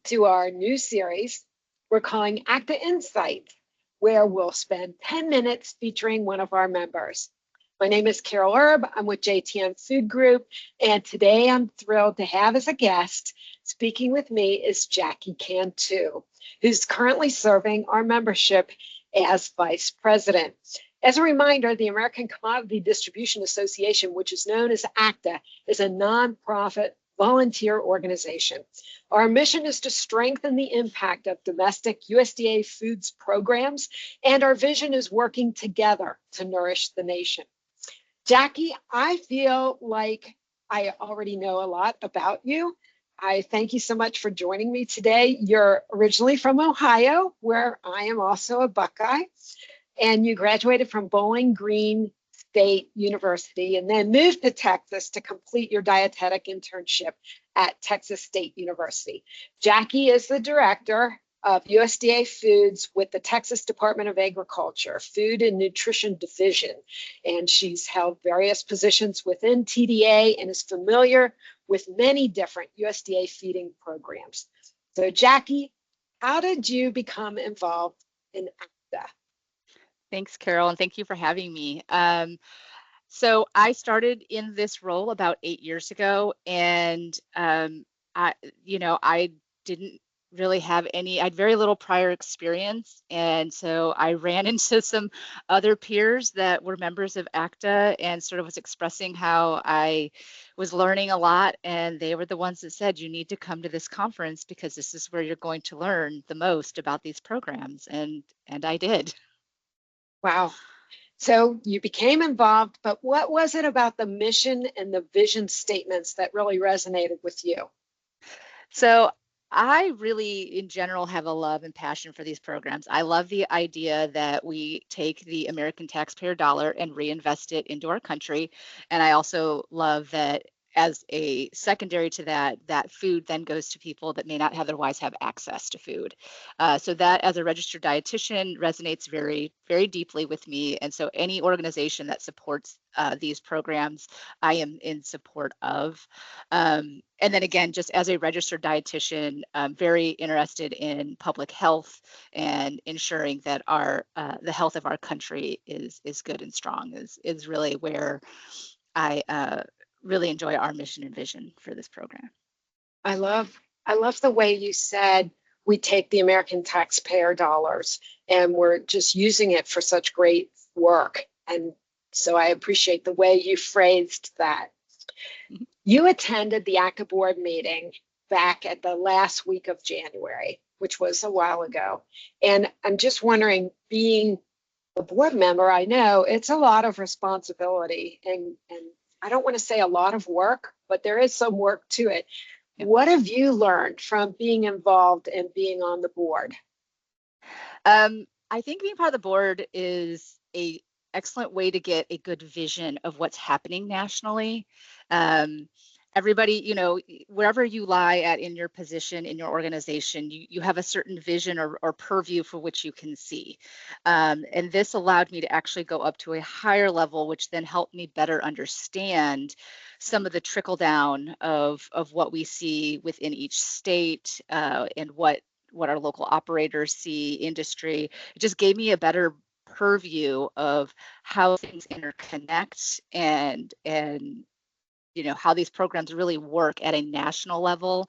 to our new series we're calling ACDA Insight, where we'll spend 10 minutes featuring one of our members. My name is Carol Erb. I'm with JTN Food Group, and today I'm thrilled to have as a guest, speaking with me, is Jackie Cantu, who's currently serving our membership as Vice President. As a reminder, the American Commodity Distribution Association, which is known as ACDA, is a nonprofit volunteer organization. Our mission is to strengthen the impact of domestic USDA foods programs, and our vision is working together to nourish the nation. Jackie, I feel like I already know a lot about you. I thank you so much for joining me today. You're originally from Ohio, where I am also a Buckeye, and you graduated from Bowling Green State University and then moved to Texas to complete your dietetic internship at Texas State University. Jackie is the director of USDA Foods with the Texas Department of Agriculture, Food and Nutrition Division. And she's held various positions within TDA and is familiar with many different USDA feeding programs. So Jackie, how did you become involved in ACDA? Thanks, Carol, and thank you for having me. So I started in this role about 8 years ago, and I didn't really have I had very little prior experience, and so I ran into some other peers that were members of ACDA and sort of was expressing how I was learning a lot, and they were the ones that said, you need to come to this conference because this is where you're going to learn the most about these programs, and I did. Wow. So you became involved, but what was it about the mission and the vision statements that really resonated with you? So I really, in general, have a love and passion for these programs. I love the idea that we take the American taxpayer dollar and reinvest it into our country. And I also love that as a secondary to that, that food then goes to people that may not otherwise have access to food. So that as a registered dietitian resonates very, very deeply with me. And so any organization that supports these programs, I am in support of. And then again, just as a registered dietitian, I'm very interested in public health and ensuring that the health of our country is good and strong is really where I really enjoy our mission and vision for this program. I love the way you said we take the American taxpayer dollars and we're just using it for such great work. And so I appreciate the way you phrased that. Mm-hmm. You attended the ACDA Board meeting back at the last week of January, which was a while ago. And I'm just wondering, being a board member, I know it's a lot of responsibility and I don't want to say a lot of work, but there is some work to it. Yep. What have you learned from being involved and being on the board? I think being part of the board is an excellent way to get a good vision of what's happening nationally. Everybody, wherever you lie at in your position, in your organization, you have a certain vision or purview for which you can see. And this allowed me to actually go up to a higher level, which then helped me better understand some of the trickle down of what we see within each state and what our local operators see, industry. It just gave me a better purview of how things interconnect and how these programs really work at a national level.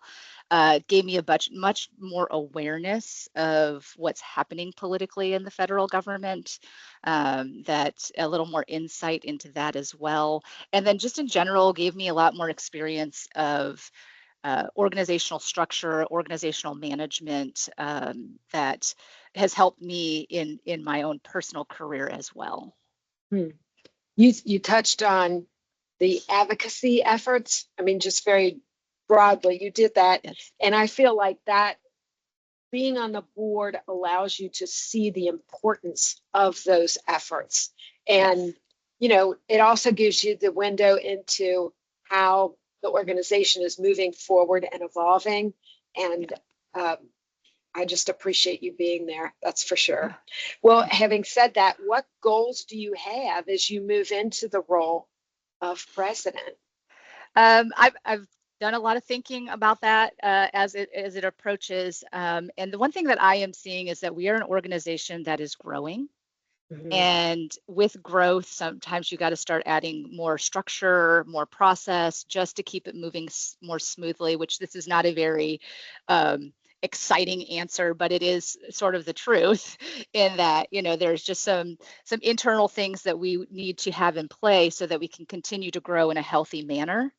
Gave me much more awareness of what's happening politically in the federal government, that a little more insight into that as well. And then just in general, gave me a lot more experience of organizational structure, organizational management, that has helped me in my own personal career as well. You touched on the advocacy efforts. I mean, just very broadly, you did that. Yes. And I feel like that being on the board allows you to see the importance of those efforts. And, yes, it also gives you the window into how the organization is moving forward and evolving. And I just appreciate you being there. That's for sure. Well, having said that, what goals do you have as you move into the role of president? I've done a lot of thinking about that as it approaches. And the one thing that I am seeing is that we are an organization that is growing. And with growth, sometimes you got to start adding more structure, more process, just to keep it moving more smoothly, which this is not a very exciting answer, but it is sort of the truth in that, there's just some internal things that we need to have in place so that we can continue to grow in a healthy manner.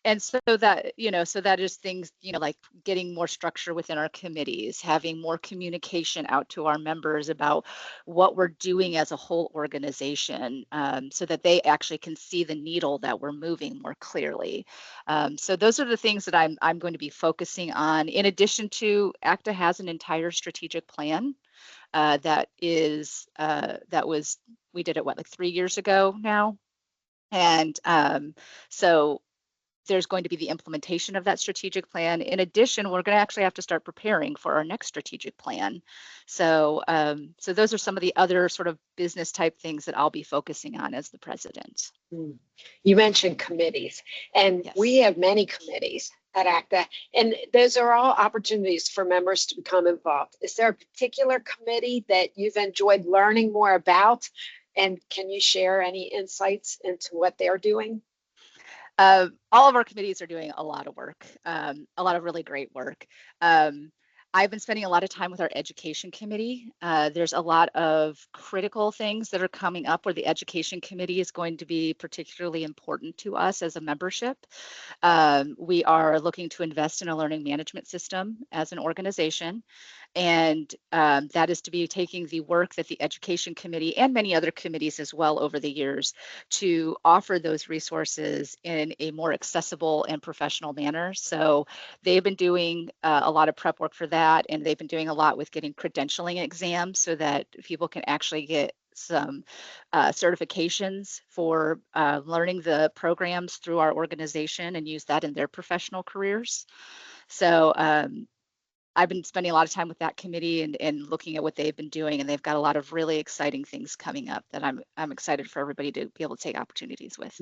And so that, so that is things, like getting more structure within our committees, having more communication out to our members about what we're doing as a whole organization, so that they actually can see the needle that we're moving more clearly. So those are the things that I'm going to be focusing on. In addition to, ACDA has an entire strategic plan that we did it, like 3 years ago now. And so there's going to be the implementation of that strategic plan. In addition, we're going to actually have to start preparing for our next strategic plan. So, so those are some of the other sort of business type things that I'll be focusing on as the president. You mentioned committees, and Yes. We have many committees at ACDA, and those are all opportunities for members to become involved. Is there a particular committee that you've enjoyed learning more about? And can you share any insights into what they're doing? All of our committees are doing a lot of work, a lot of really great work. I've been spending a lot of time with our education committee. There's a lot of critical things that are coming up where the education committee is going to be particularly important to us as a membership. We are looking to invest in a learning management system as an organization. And that is to be taking the work that the education committee and many other committees as well over the years to offer those resources in a more accessible and professional manner. So they've been doing a lot of prep work for that, and they've been doing a lot with getting credentialing exams so that people can actually get some certifications for learning the programs through our organization and use that in their professional careers. So I've been spending a lot of time with that committee and looking at what they've been doing, and they've got a lot of really exciting things coming up that I'm excited for everybody to be able to take opportunities with.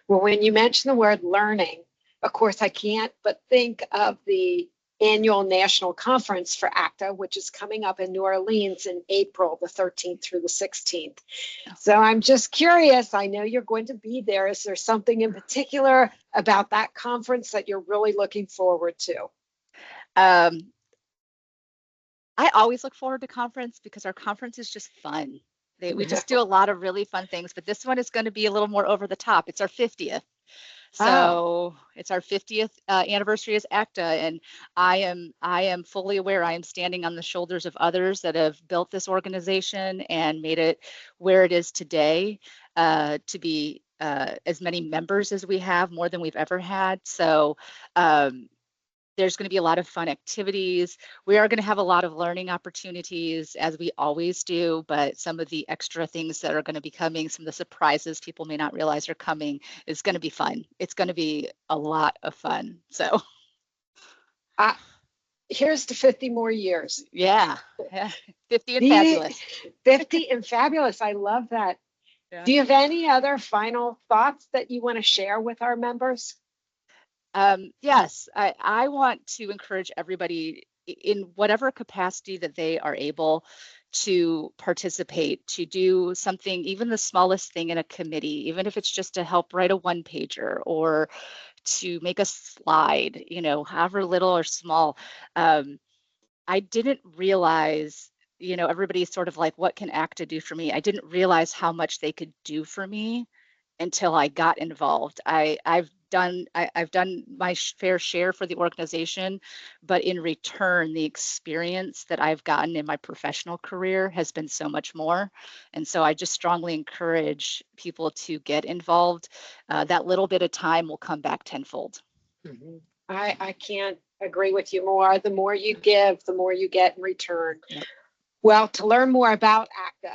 Well, when you mention the word learning, of course, I can't but think of the annual national conference for ACDA, which is coming up in New Orleans in April, the 13th through the 16th. So I'm just curious, I know you're going to be there. Is there something in particular about that conference that you're really looking forward to? I always look forward to conference because our conference is just fun. We just do a lot of really fun things, but this one is going to be a little more over the top. It's our 50th. So It's our 50th anniversary as ACDA, and I am fully aware I am standing on the shoulders of others that have built this organization and made it where it is today, to be as many members as we have, more than we've ever had. So there's going to be a lot of fun activities. We are going to have a lot of learning opportunities, as we always do, but some of the extra things that are going to be coming, some of the surprises people may not realize are coming, is going to be fun. It's going to be a lot of fun. So here's to 50 more years. Yeah. 50 and fabulous. 50 and fabulous. I love that. Yeah. Do you have any other final thoughts that you want to share with our members? Yes, I want to encourage everybody in whatever capacity that they are able to participate, to do something, even the smallest thing in a committee, even if it's just to help write a one-pager or to make a slide, however little or small. I didn't realize, everybody's sort of like, what can ACDA do for me? I didn't realize how much they could do for me until I got involved. I've done my fair share for the organization, but in return, the experience that I've gotten in my professional career has been so much more. And so I just strongly encourage people to get involved. That little bit of time will come back tenfold. Mm-hmm. I can't agree with you more. The more you give, the more you get in return. Yep. Well, to learn more about ACDA,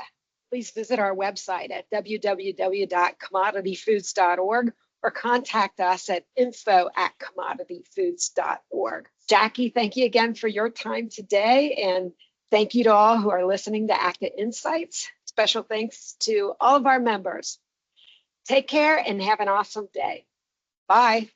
please visit our website at www.commodityfoods.org or contact us at info@commodityfoods.org. Jackie, thank you again for your time today, and thank you to all who are listening to ACDA Insights. Special thanks to all of our members. Take care and have an awesome day. Bye.